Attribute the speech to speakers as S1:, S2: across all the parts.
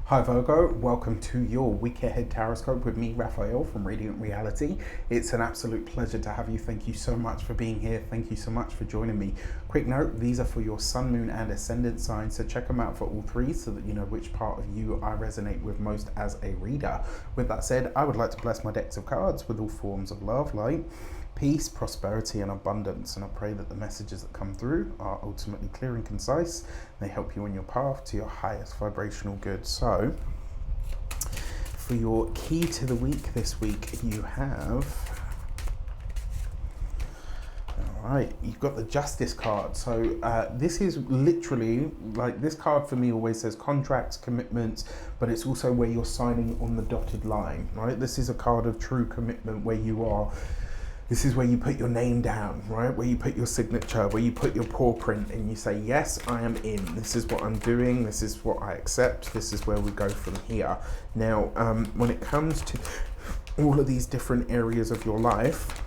S1: Hi Virgo, welcome to your week ahead Taroscope with me, Raphael from Reydiant Reality. It's an absolute pleasure to have you. Thank you so much for being here. Thank you so much for joining me. Quick note, these are for your sun, moon and ascendant signs, so check them out for all three so that you know which part of you I resonate with most as a reader. With that said, I would like to bless my decks of cards with all forms of love, light, peace, prosperity and abundance, and I pray that the messages that come through are ultimately clear and concise. They help you on your path to your highest vibrational good. So for your key to the week this week, you have, all right, you've got the Justice card. So this is literally, like, this card for me always says contracts, commitments, but it's also where you're signing on the dotted line, right? This is a card of true commitment where you are. This is where you put your name down, right? Where you put your signature, where you put your paw print and you say, yes, I am in. This is what I'm doing. This is what I accept. This is where we go from here. Now, when it comes to all of these different areas of your life,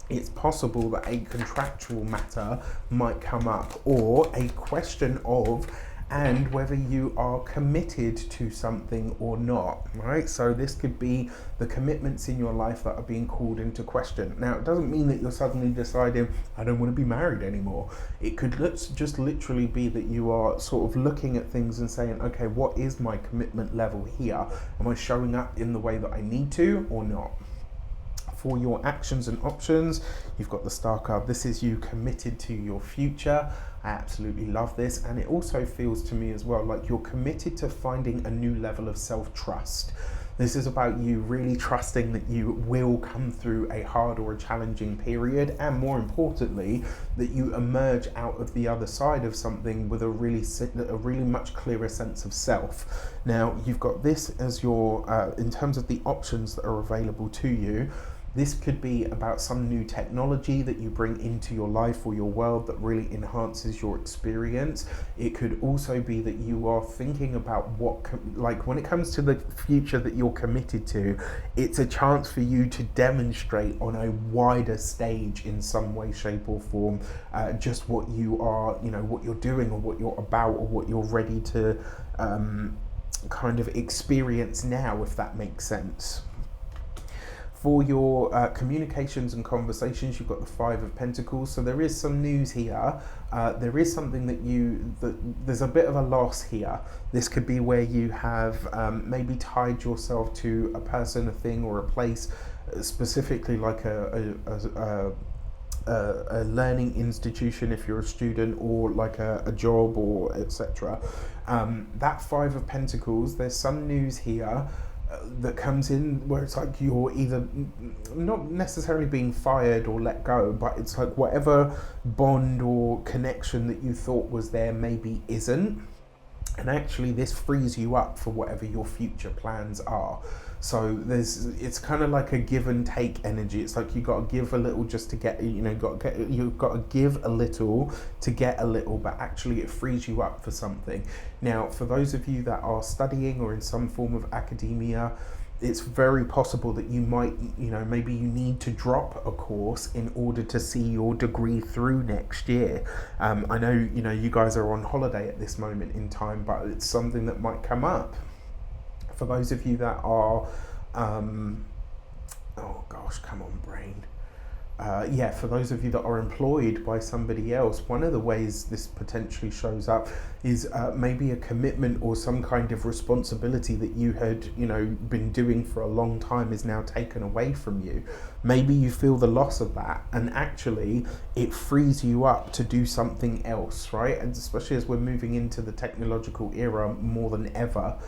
S1: it's possible that a contractual matter might come up, or a question of and whether you are committed to something or not, right? So this could be the commitments in your life that are being called into question. Now, it doesn't mean that you're suddenly deciding, I don't want to be married anymore. It could just literally be that you are sort of looking at things and saying, okay, what is my commitment level here? Am I showing up in the way that I need to or not? For your actions and options, you've got the Star card. This is you committed to your future. I absolutely love this, and it also feels to me as well like you're committed to finding a new level of self-trust. This is about you really trusting that you will come through a hard or a challenging period, and more importantly, that you emerge out of the other side of something with a really much clearer sense of self. Now, you've got this as your, in terms of the options that are available to you. This could be about some new technology that you bring into your life or your world that really enhances your experience. It could also be that you are thinking about like when it comes to the future that you're committed to, it's a chance for you to demonstrate on a wider stage in some way, shape or form, just what you are, you know, what you're doing or what you're about or what you're ready to kind of experience now, if that makes sense. For your communications and conversations, you've got the Five of Pentacles. So there is some news here. There is something that there's a bit of a loss here. This could be where you have maybe tied yourself to a person, a thing, or a place, specifically like a learning institution if you're a student, or like a job, or etc. That Five of Pentacles, there's some news here that comes in where it's like you're either not necessarily being fired or let go, but it's like whatever bond or connection that you thought was there maybe isn't, and actually this frees you up for whatever your future plans are. So it's kind of like a give and take energy. It's like you got to give a little just to get, you know, you've got to give a little to get a little, but actually it frees you up for something. Now, for those of you that are studying or in some form of academia, it's very possible that you might, you know, maybe you need to drop a course in order to see your degree through next year. I know, you know, you guys are on holiday at this moment in time, but it's something that might come up. For those of you that are, oh gosh, come on brain. For those of you that are employed by somebody else, one of the ways this potentially shows up is maybe a commitment or some kind of responsibility that you had, you know, been doing for a long time is now taken away from you. Maybe you feel the loss of that, and actually it frees you up to do something else, right? And especially as we're moving into the technological era more than ever,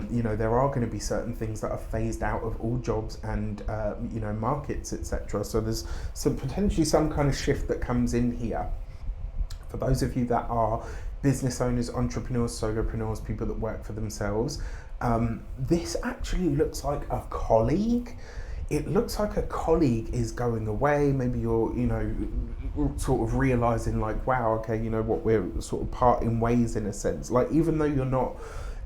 S1: you know, there are going to be certain things that are phased out of all jobs and you know, markets, etc. So there's potentially some kind of shift that comes in here. For those of you that are business owners, entrepreneurs, solopreneurs, people that work for themselves, this actually looks like a colleague. It looks like a colleague is going away. Maybe you're, you know, sort of realizing like, wow, okay, you know what, we're sort of parting ways in a sense. Like, even though you're not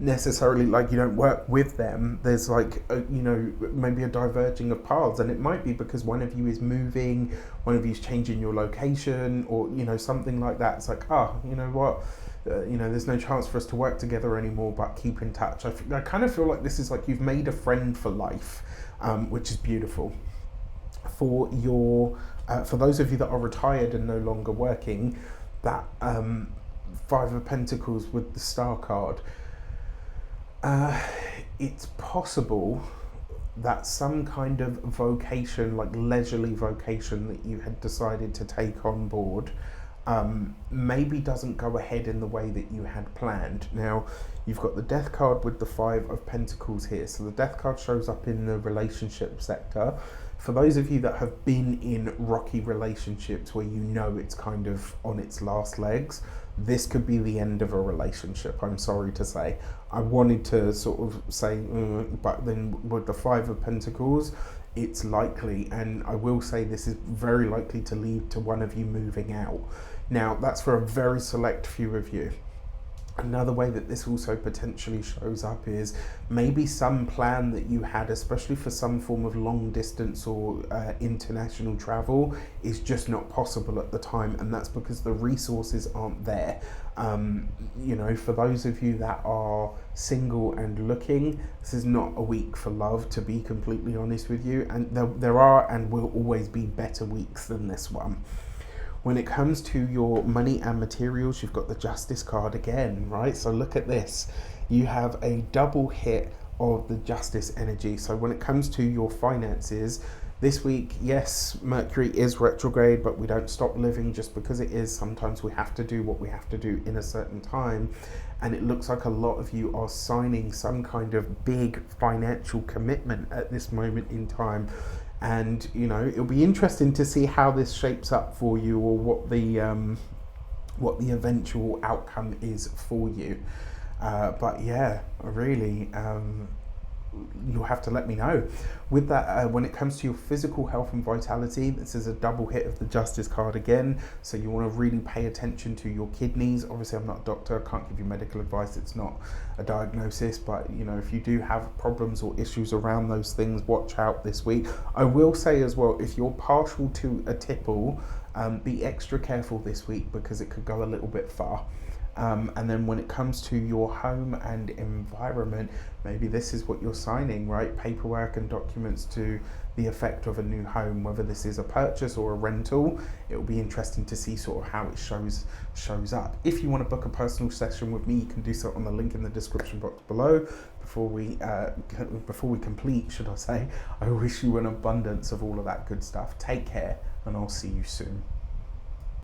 S1: necessarily, like, you don't work with them, there's like you know, maybe a diverging of paths, and it might be because one of you is moving, one of you's changing your location, or you know, something like that. It's like, you know what, you know, there's no chance for us to work together anymore, but keep in touch. I kind of feel like this is like you've made a friend for life, which is beautiful. For those of you that are retired and no longer working, that Five of Pentacles with the Star card, it's possible that some kind of vocation, like leisurely vocation that you had decided to take on board, maybe doesn't go ahead in the way that you had planned. Now, you've got the Death card with the Five of Pentacles here. So the Death card shows up in the relationship sector. For those of you that have been in rocky relationships where you know it's kind of on its last legs, this could be the end of a relationship, I'm sorry to say. I wanted to sort of say, but then with the Five of Pentacles, it's likely, and I will say this is very likely to lead to one of you moving out. Now, that's for a very select few of you. Another way that this also potentially shows up is maybe some plan that you had, especially for some form of long distance or international travel, is just not possible at the time, and that's because the resources aren't there. You know, for those of you that are single and looking, this is not a week for love, to be completely honest with you, and there are and will always be better weeks than this one. When it comes to your money and materials, you've got the Justice card again, right? So look at this. You have a double hit of the Justice energy. So when it comes to your finances, this week, yes, Mercury is retrograde, but we don't stop living just because it is. Sometimes we have to do what we have to do in a certain time. And it looks like a lot of you are signing some kind of big financial commitment at this moment in time. And, you know, it'll be interesting to see how this shapes up for you, or what the eventual outcome is for you. But yeah, really, you'll have to let me know. With that, when it comes to your physical health and vitality, this is a double hit of the Justice card again. So you want to really pay attention to your kidneys. Obviously, I'm not a doctor, I can't give you medical advice. It's not a diagnosis, but you know, if you do have problems or issues around those things, watch out this week. I will say as well, if you're partial to a tipple, be extra careful this week because it could go a little bit far. And then when it comes to your home and environment, maybe this is what you're signing, right? Paperwork and documents to the effect of a new home, whether this is a purchase or a rental. It will be interesting to see sort of how it shows up. If you want to book a personal session with me, you can do so on the link in the description box below. Before we complete, should I say, I wish you an abundance of all of that good stuff. Take care, and I'll see you soon.